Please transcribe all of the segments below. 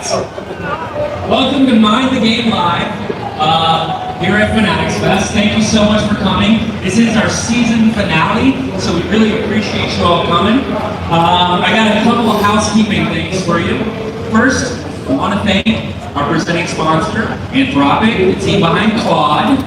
Welcome to Mind the Game Live here at Fanatics Fest. Thank you so much for coming. This is our season finale, so we really appreciate you all coming. I got a couple of housekeeping things for you. First, I want to thank our presenting sponsor, Anthropic, the team behind Claude.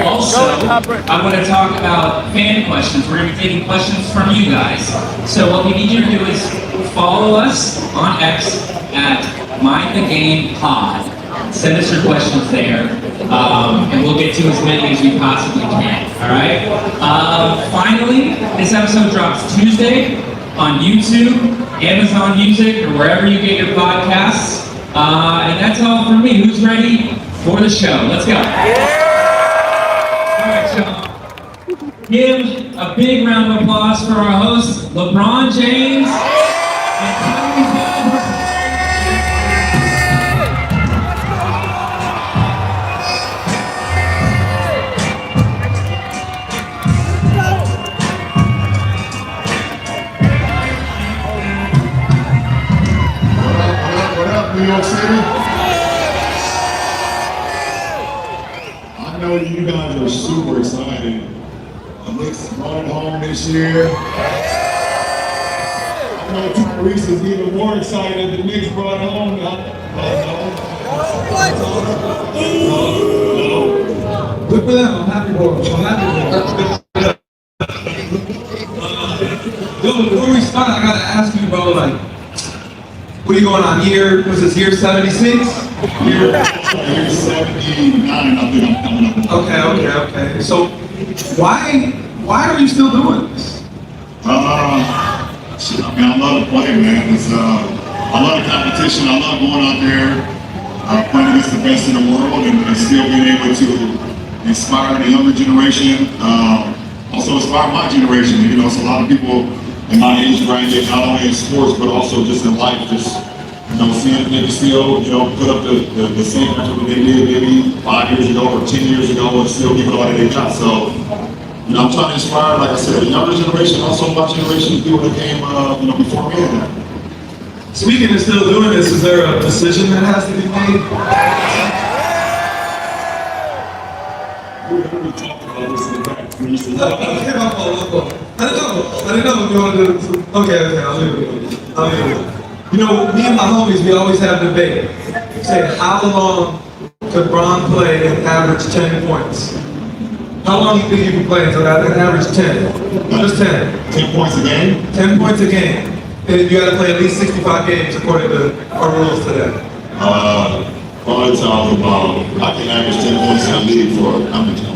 Also, I want to talk about fan questions. We're going to be taking questions from you guys. So what we need you to do is follow us on X at MindTheGamePod. Send us your questions there, and we'll get to as many as we possibly can. All right. Finally, this episode drops Tuesday on YouTube, Amazon Music, or wherever you get your podcasts. And that's all from me. Who's ready for the show? Let's go. All right, y'all. Give a big round of applause for our hosts, LeBron James and Tyrese Haliburton. New York City. I know you guys are super excited. The Knicks brought it home this year. I know Tyrese is even more excited the Knicks brought it home. No. Good for them. I'm happy for them. Before we start, I gotta ask you, bro, like, what are you going on was this year 76? Year 79, I think I'm coming up. Okay. So why are you still doing this? I love playing, man. I love the competition. I love going out there, playing against the best in the world, and still being able to inspire the younger generation. Also inspire my generation. You know, it's a lot of people in my age bracket, not only in sports, but also just in life, just, seeing niggas still, put up the same effort that they did maybe 5 years ago or 10 years ago and still give it all that they got. So, I'm trying to inspire, like I said, the younger generation, also my generation, people that came, before me and that. Speaking of still doing this, is there a decision that has to be made? We talked about this in the back. I didn't know if you wanted to. Okay, I'll leave it. Me and my homies, we always have a debate. Say, how long could Bron play and average 10 points? How long do you think you can play until that average 10? Just 10. 10 points a game? 10 points a game. And you got to play at least 65 games according to our rules today. Probably talking about I can average 10 points in the league for a long time.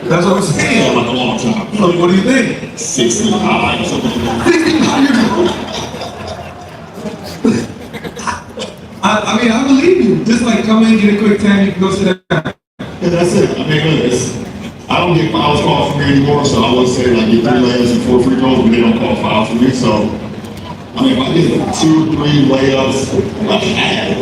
That's what I'm saying. Like a long time. So what do you think? 65 or something. 65 years old. I believe you. Just like come in, get a quick 10, you can go sit down. Yeah, that's it. I don't get fouls called for me anymore, so I would say like get 3 layups and 4 free throws, but they don't call fouls for me. So if I get 2, 3 layups, like half.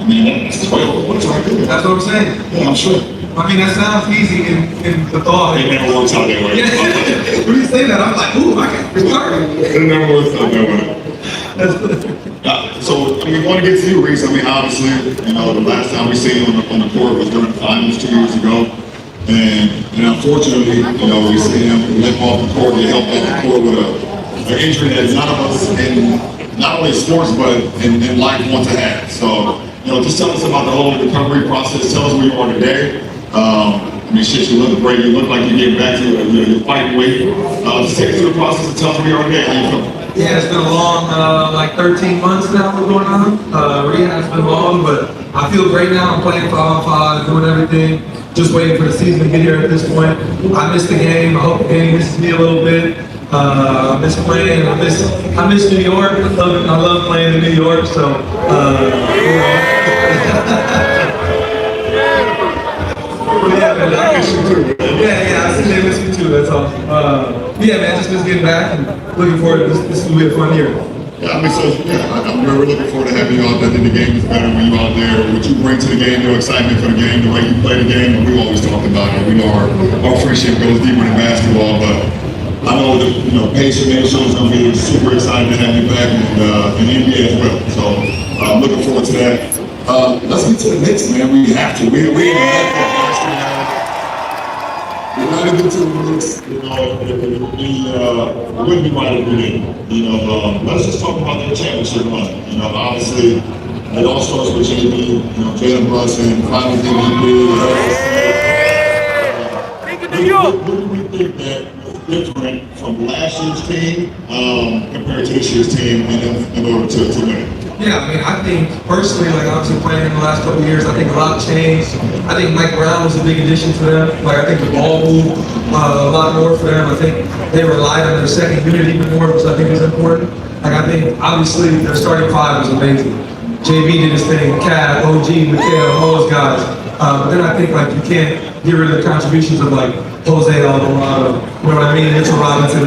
That's 12 points right there. That's what I'm saying. Yeah, I'm sure. That sounds easy in the thought. It never works out that way. Yeah. When you say that, I'm like, ooh, I can retard. It never works out that way. So, we want to get to you, Reese. Obviously, the last time we seen you on the court was during the finals 2 years ago. And unfortunately, we see him limp off the court and help off the court with an injury that none of us in not only sports, but in life want to have. So, just tell us about the whole recovery process. Tell us where you are today. You look great. You look like you're getting back to your fight weight. Just take us through the process and tell us where you are today. How you feel? Yeah, it's been a long, 13 months now we're going on. Rehab's been long, but I feel great now. I'm playing 5-on-5, doing everything. Just waiting for the season to get here at this point. I miss the game. I hope the game misses me a little bit. I miss playing. I miss New York. I love playing in New York. So, yeah, man. I miss you too. Yeah. I see they miss me too. That's awesome. Just miss getting back and looking forward to this. This will be a fun year. I'm really looking forward to having you out there. The game is better when you're out there. What you bring to the game, your excitement for the game, the way you play the game, and we always talk about it. We know our friendship goes deeper than basketball, but I know the Patient Nation is going to be super excited to have you back in the NBA as well. So I'm looking forward to that. Let's get to the Knicks, man. We have to. We ain't had that last year. We're not even to the Knicks. We wouldn't be right if we didn't. Let's just talk about their championship run. Obviously, it all starts with JB. Jalen Brunson, finally what do we think that is different from last year's team compared to this year's team in order to win? Yeah, I think personally, obviously playing in the last couple of years, I think a lot changed. I think Mike Brown was a big addition to them. I think the ball moved a lot more for them. I think they relied on their second unit even more, which I think is important. I think obviously their starting five was amazing. JB did his thing, Cat, OG, Mikhail, all those guys. But then I think you can't get rid of the contributions of Jose Alvarado, you know what I mean, Mitchell Robinson,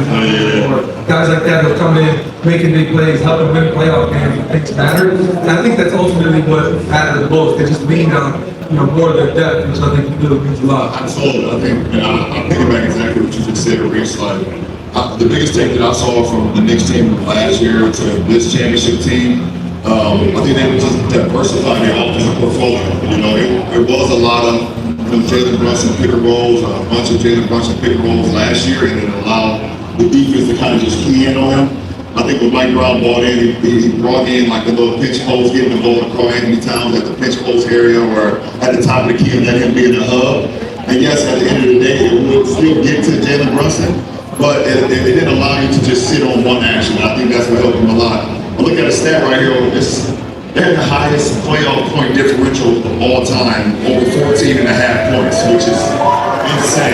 or guys like that who come in, making big plays, helping win playoff games when things matter. And I think that's ultimately what mattered the most. They just leaned on more of their depth, which I think really means a lot. Absolutely. I think I'm thinking back exactly what you just said, Reese. The biggest take that I saw from the Knicks team from last year to this championship team, I think they just diversified their offensive portfolio. It was a lot of Jalen Brunson pick and rolls, a bunch of Jalen Brunson pick and rolls last year, and it allowed the defense to kind of just key in on him. I think when Mike Brown brought in, he brought in the little pinch holes, getting the ball to Carl Anthony Towns at the pinch holes area or at the top of the key and let him be in the hub. And yes, at the end of the day, it would still get to Jalen Brunson, but it didn't allow you to just sit on one action. I think that's what helped him a lot. But look at a stat right here. They had the highest playoff point differential of all time, over 14 and a half points, which is insane.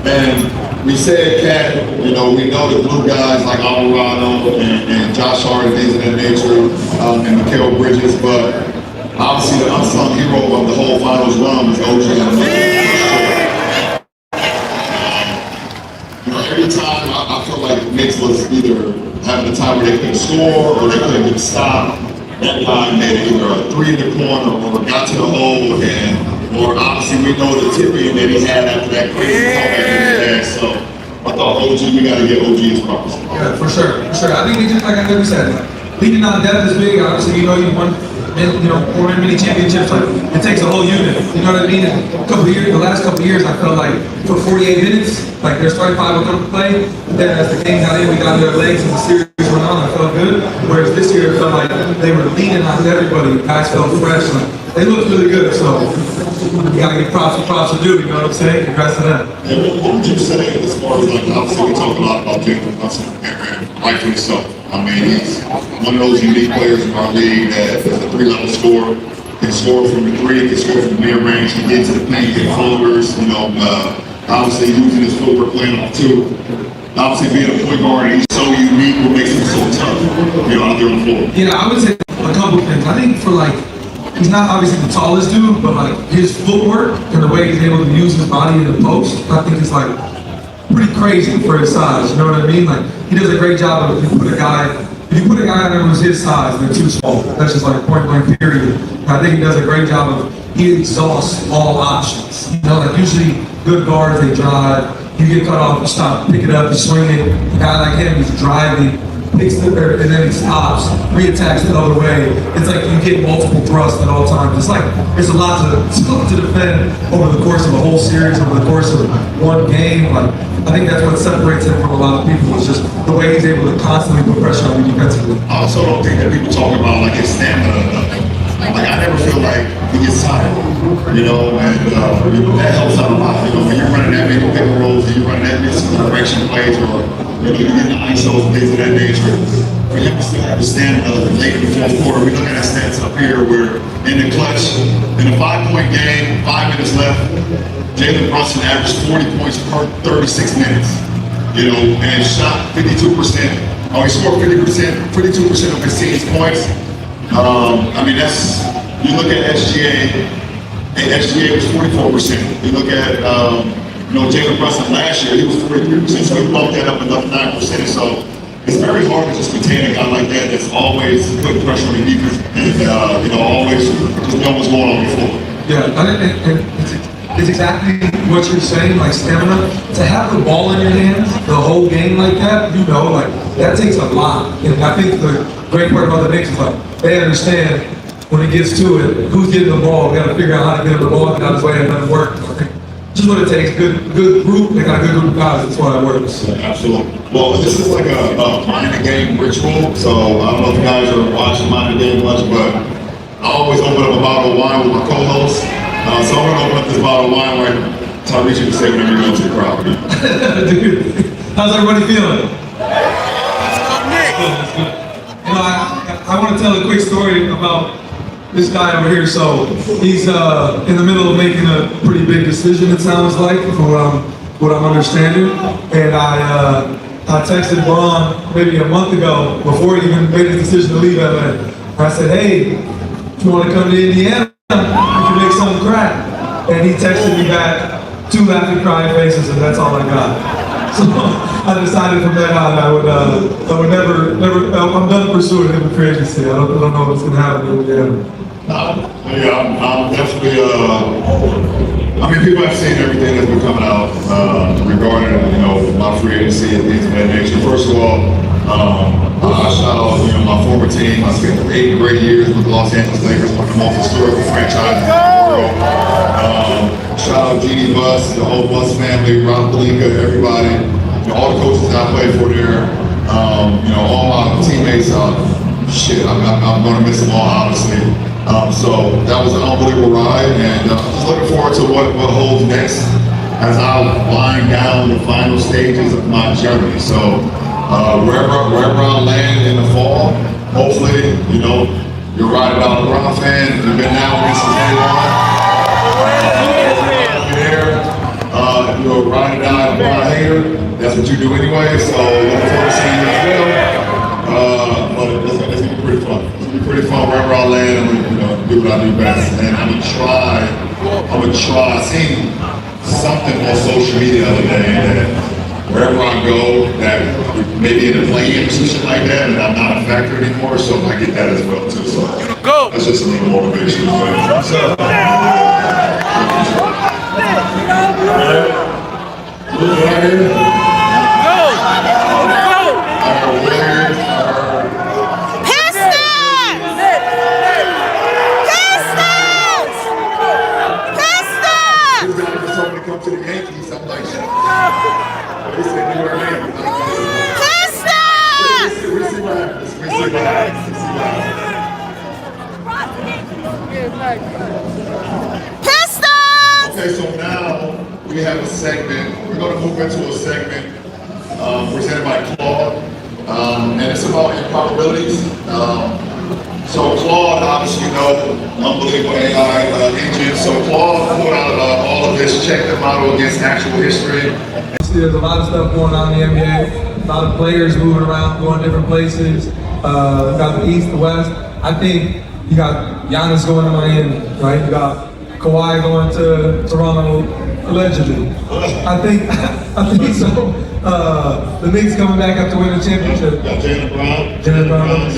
And we said, Cat, we know the blue guys like Alvarado and Josh Hart and things of that nature, and Mikal Bridges, but obviously the unsung hero of the whole finals run was OG. Every time I felt like the Knicks was either having a time where they couldn't score or they couldn't get stopped, that guy made either a three in the corner or got to the hole, or obviously we know the tipping that he had after that crazy comeback that he had. So I thought OG, we got to get OG his props. Yeah, for sure. I think they just like I said, leading on depth is big. Obviously, you won. More many championships, it takes a whole unit. You know what I mean? The last couple of years, I felt like for 48 minutes, their starting five would come to play. Then as the game got in, we got their legs and the series went on. I felt good. Whereas this year, it felt like they were leaning on everybody. Guys felt fresh. They looked really good. So you gotta give props to do. You know what I'm saying? Congrats to them. And what would you say as far as obviously we talk a lot about Jalen Brunson, and rightfully so. He's one of those unique players in our league that is a three-level scorer. Can score from the three, can score from the mid-range, can get to the paint, get floaters. Obviously using his footwork, playing off two. Obviously being a point guard, he's so unique, what makes him so tough. Out there on the floor. Yeah, I would say a couple things. I think for he's not obviously the tallest dude, but his footwork and the way he's able to use his body in the post, I think is pretty crazy for his size. You know what I mean? He does a great job of if you put a guy on there who's his size, they're too small. That's just point blank period. And I think he does a great job of he exhausts all options. Usually good guards, they drive, you get cut off, you stop, pick it up, you swing it. A guy like him, he's driving, picks it there, and then he stops, reattacks the other way. It's you get multiple thrusts at all times. It's there's a lot to defend over the course of a whole series, over the course of one game. I think that's what separates him from a lot of people. Is just the way he's able to constantly put pressure on you defensively. I also don't think that people talk about his stamina. I never feel like he gets tired, and that helps out a lot. When you're running that many pick and rolls, and you're running that many direction plays, or you get the ISOs and things of that nature. For him to still have the stamina late in the fourth quarter, we look at that stats up here where in the clutch, in a 5-point game, 5 minutes left, Jalen Brunson averaged 40 points per 36 minutes, and shot 52%. He scored 52% of his team's points. You look at SGA, and SGA was 44%. You look at, Jalen Brunson last year, he was 43%, so he bumped that up another 9%. So it's very hard to just contain a guy like that that's always putting pressure on the defense and, always just know what's going on before. Yeah, and is exactly what you're saying, like stamina. To have the ball in your hands the whole game like that, like that takes a lot. And I think the great part about the Knicks is like they understand when it gets to it, who's getting the ball. We got to figure out how to get him the ball, get out his way, and let it work. Just what it takes. Good group. They got a good group of guys. That's why it works. Absolutely. Well, this is like a mind the game ritual. So I don't know if you guys are watching mind the game much, but I always open up a bottle of wine with my co-host. So I'm gonna open up this bottle of wine where Tyrese can say whenever you go to the crowd. Dude, how's everybody feeling? I want to tell a quick story about this guy over here. So he's in the middle of making a pretty big decision, it sounds like, from what I'm understanding. And I texted Bron maybe a month ago before he even made his decision to leave LA. I said, hey, if you want to come to Indiana, we can make something crack. And he texted me back 2 laughing, crying faces, and that's all I got. So I decided from then on I would never, I'm done pursuing him in free agency. I don't know what's going to happen in Indiana. Yeah, I'm definitely, people have seen everything that's been coming out regarding, my free agency and things of that nature. First of all, I shout out, my former team. I spent 8 great years with the Los Angeles Lakers, one of the most historical franchises in the world. Shout out Genie Bus, the whole Bus family, Rob Pelinka, everybody, all the coaches I played for there, all my teammates. I'm going to miss them all, honestly. So that was an unbelievable ride, and just looking forward to what holds next as I wind down the final stages of my journey. So wherever I land in the fall, hopefully, you're right about a LeBron fan. You've been now with me since day one. You're a ride or die LeBron hater. That's what you do anyway. So looking forward to seeing you as well. But it's gonna be pretty fun. It's gonna be pretty fun wherever I land. I'm gonna do what I do best, and I'm gonna try. I seen something on social media the other day that wherever I go, that maybe in a play-in position like that, and I'm not a factor anymore. So I get that as well too. So that's just a little motivation. Come to the Yankees, I'm like, shut up. They said you were in. Pistons! Okay, so now we have a segment. We're going to move into a segment presented by Claude, and it's about improbabilities. So Claude, obviously, unbelievable AI engine. So Claude put out all of this, check the model against actual history. There's a lot of stuff going on in the NBA. A lot of players moving around, going different places. Got the East, the West. I think you got Giannis going to Miami, right? You got Kawhi going to Toronto, allegedly. I think so. The Knicks coming back after winning the championship. Got Jalen Brown.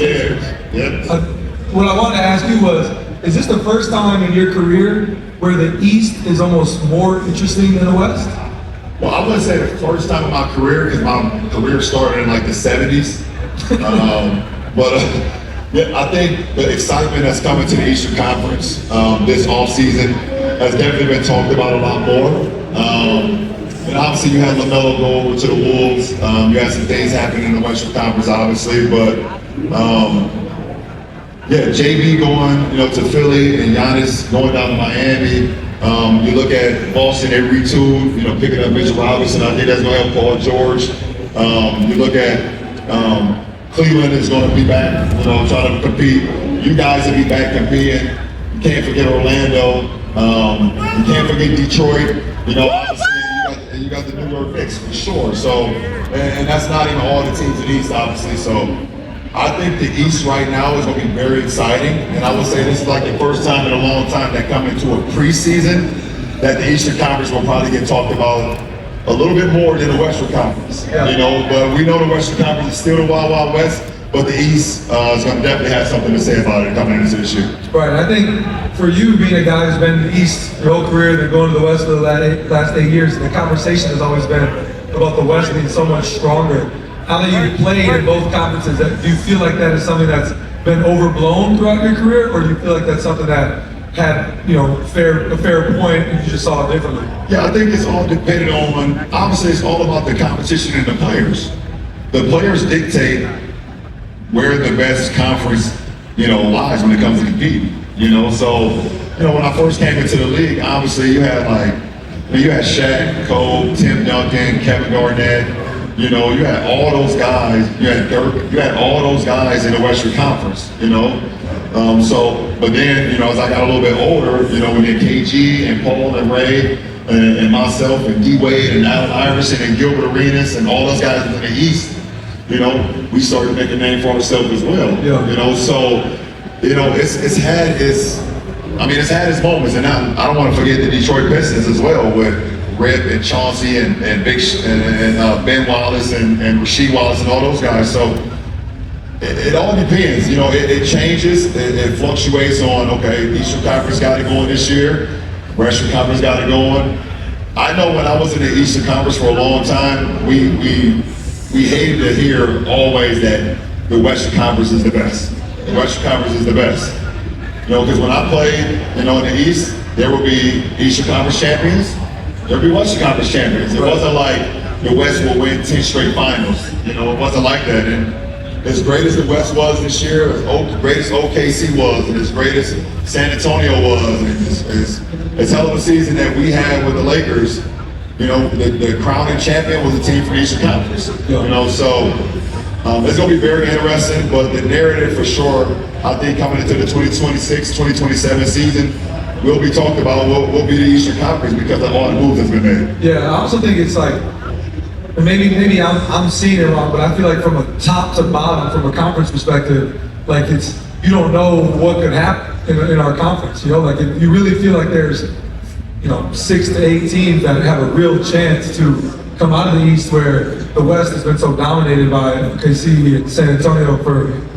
Yep. What I wanted to ask you was, is this the first time in your career where the East is almost more interesting than the West? Well, I wouldn't say the first time in my career, because my career started in like the 70s. But I think the excitement that's coming to the Eastern Conference this offseason has definitely been talked about a lot more. And obviously you had LaMelo go over to the Wolves. You had some things happening in the Western Conference, obviously, but JB going, to Philly and Giannis going down to Miami. You look at Boston, they retooled, picking up Mitchell Robinson. I think that's going to help Paul George. You look at Cleveland is going to be back, trying to compete. You guys will be back competing. You can't forget Orlando. You can't forget Detroit. Obviously, you got the New York Knicks for sure. So, and that's not even all the teams in the East, obviously. So, I think the East right now is going to be very exciting, and I would say this is like the first time in a long time that come into a preseason that the Eastern Conference will probably get talked about a little bit more than the Western Conference. But we know the Western Conference is still the Wild Wild West, But the East is going to definitely have something to say about it coming into this year. Right. I think for you being a guy who's been in the East your whole career, then going to the West for the last 8 years, the conversation has always been about the West being so much stronger. Now that you've played in both conferences, do you feel like that is something that's been overblown throughout your career, or do you feel like that's something that had, a fair point and you just saw it differently? Yeah, I think it's all dependent on, obviously it's all about the competition and the players. The players dictate where the best conference, lies when it comes to competing. So, when I first came into the league, obviously you had you had Shaq, Cole, Tim Duncan, Kevin Garnett, you had all those guys, you had Dirk, you had all those guys in the Western Conference, but then, as I got a little bit older, when then KG and Paul and Ray and myself and D Wade and Allen Iverson and Gilbert Arenas and all those guys in the East, we started making a name for ourselves as well. Yeah. So, it's had its moments, and I don't want to forget the Detroit Pistons as well with Rip and Chauncey and Ben Wallace and Rasheed Wallace and all those guys. So it all depends. It changes. It fluctuates on, okay, Eastern Conference got it going this year. Western Conference got it going. I know when I was in the Eastern Conference for a long time, we hated to hear always that the Western Conference is the best. The Western Conference is the best. Because when I played, in the East, there would be Eastern Conference champions. There would be Western Conference champions. It wasn't like the West will win 10 straight finals. It wasn't like that. And as great as the West was this year, as great as OKC was, and as great as San Antonio was, and as hell of a season that we had with the Lakers, the crowning champion was a team from the Eastern Conference. So it's going to be very interesting, but the narrative for sure, I think coming into the 2026-2027 season, will be talked about will be the Eastern Conference because of all the moves that's been made. Yeah, I also think it's like, maybe I'm seeing it wrong, but I feel like from a top to bottom, from a conference perspective, like you don't know what could happen in our conference. If you really feel like there's 6 to 8 teams that have a real chance to come out of the East, where the West has been so dominated by OKC and San Antonio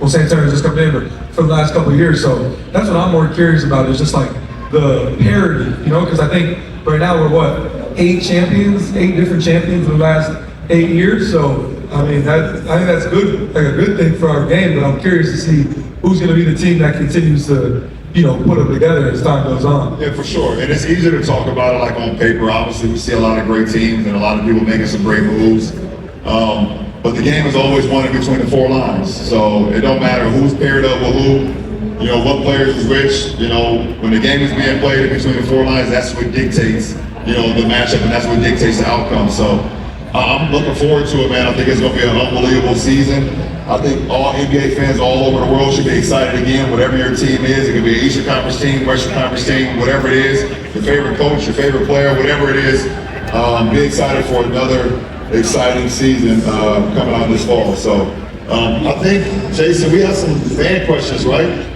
San Antonio just come in, but for the last couple of years. So that's what I'm more curious about, is just like the parity, because I think right now we're 8 different champions in the last 8 years. So I think that's good, like a good thing for our game. But I'm curious to see who's going to be the team that continues to put them together as time goes on. Yeah, for sure. And it's easier to talk about it like on paper. Obviously, we see a lot of great teams and a lot of people making some great moves. But the game is always won in between the 4 lines. So it don't matter who's paired up with who. What players is which. When the game is being played in between the 4 lines, that's what dictates, the matchup, and that's what dictates the outcome. So I'm looking forward to it, man. I think it's going to be an unbelievable season. I think all NBA fans all over the world should be excited again, whatever your team is. It could be an Eastern Conference team, Western Conference team, whatever it is, your favorite coach, your favorite player, whatever it is. Be excited for another exciting season coming out this fall. So I think, Jason, we have some fan questions, right?